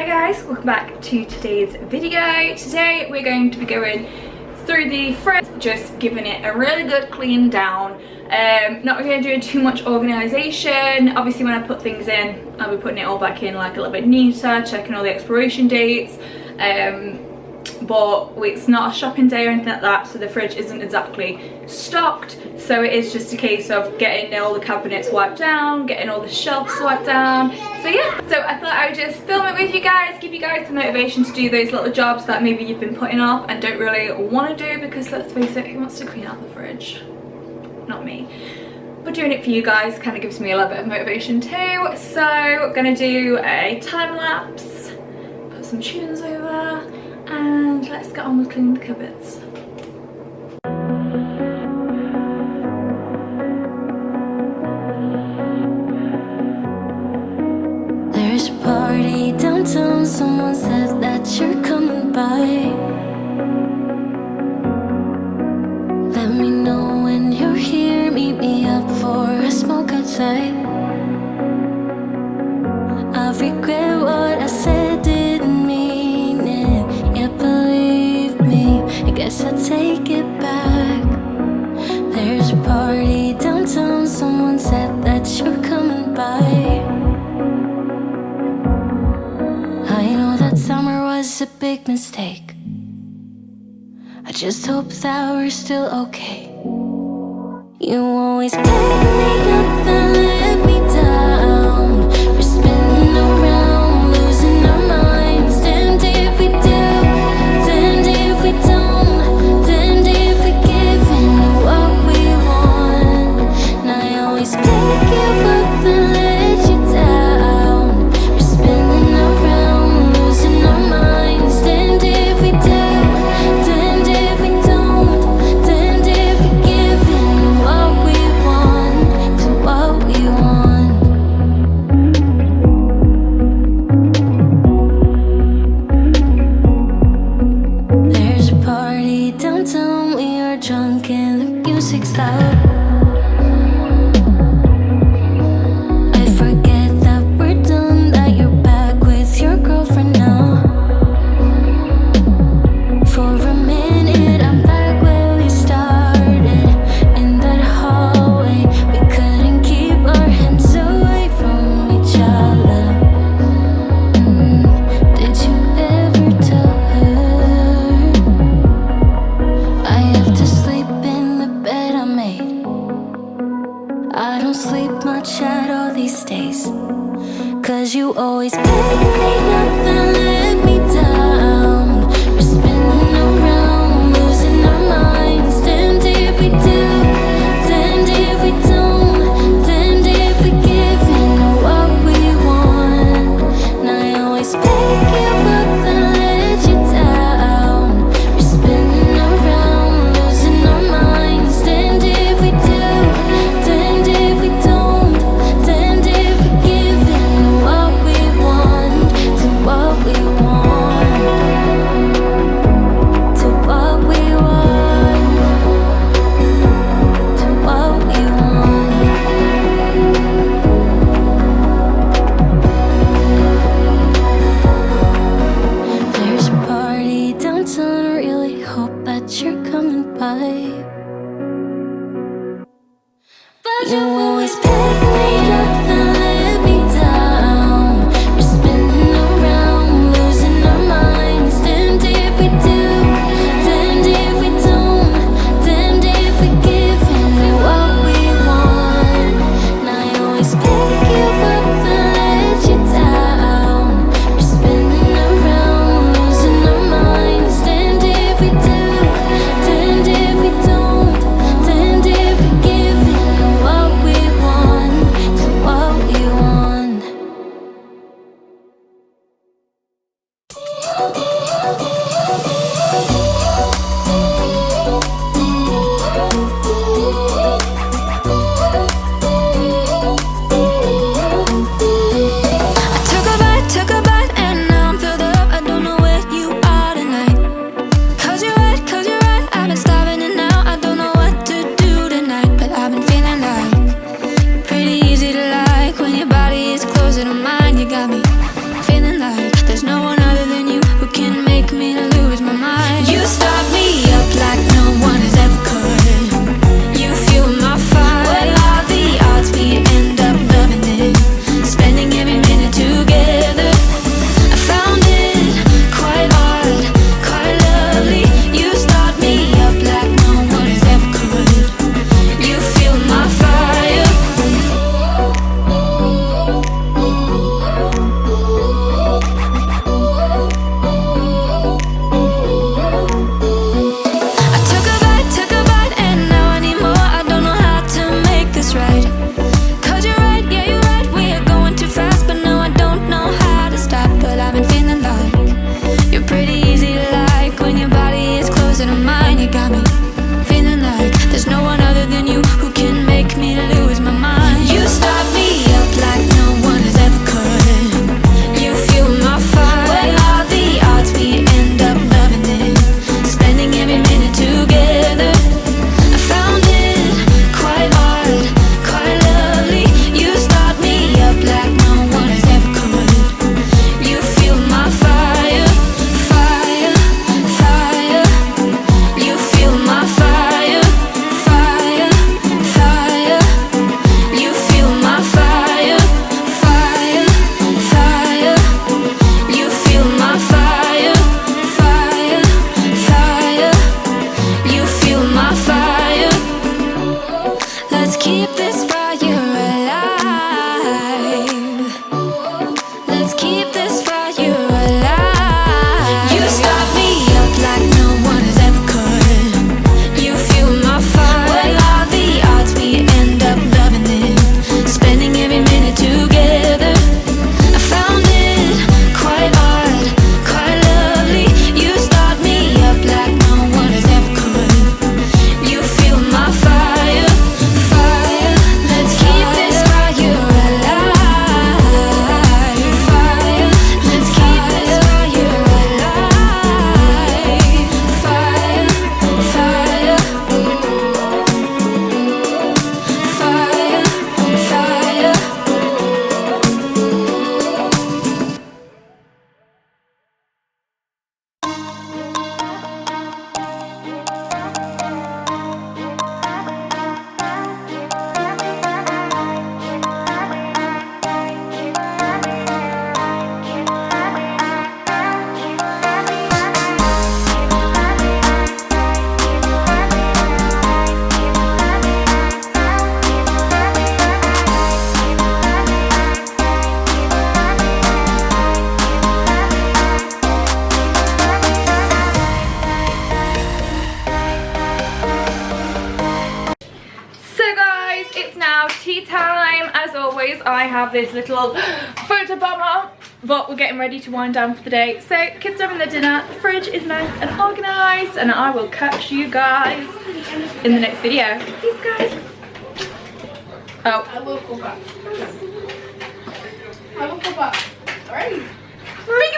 Hi guys, welcome back to today's video. Today we're going to be going through the fridge, just giving it a really good clean down. Not going to do too much organisation. Obviously when I put things in, I'll be putting it all back in like a little bit neater, checking all the expiration dates. But it's not a shopping day or anything like that, so the fridge isn't exactly stocked. So it is just a case of getting all the cabinets wiped down, getting all the shelves wiped down. So yeah, so I thought I would just film it with you guys, give you guys some motivation to do those little jobs that maybe you've been putting off and don't really want to do, because let's face it, who wants to clean out the fridge? Not me. But doing it for you guys kind of gives me a little bit of motivation too. So I'm gonna do a time lapse, put some tunes over, and let's get on with cleaning the cupboards. There's a party downtown, someone said that you're coming by. Let me know when you're here, meet me up for a smoke outside. I regret what I said, didn't mean it. Yeah, believe me, I guess I'll take it back. There's a party downtown, someone said that you're coming by. I know that summer was a big mistake. I just hope that we're still okay. You always pick me up and let me down. We're spinning around, losing our minds. Damned if we do, damned if we don't, damned if we give in what we want. And I always pick you up and let you down. We're spinning around, losing our minds. Damned if we do, damned if we don't, damned if we give in what we want, to what we now tea time. As always, I have this little photo bomber, but we're getting ready to wind down for the day. So kids are having their dinner, the fridge is nice and organised, and I will catch you guys in the next video. Peace, guys. Oh. I will go back. I will go back. Alright. Make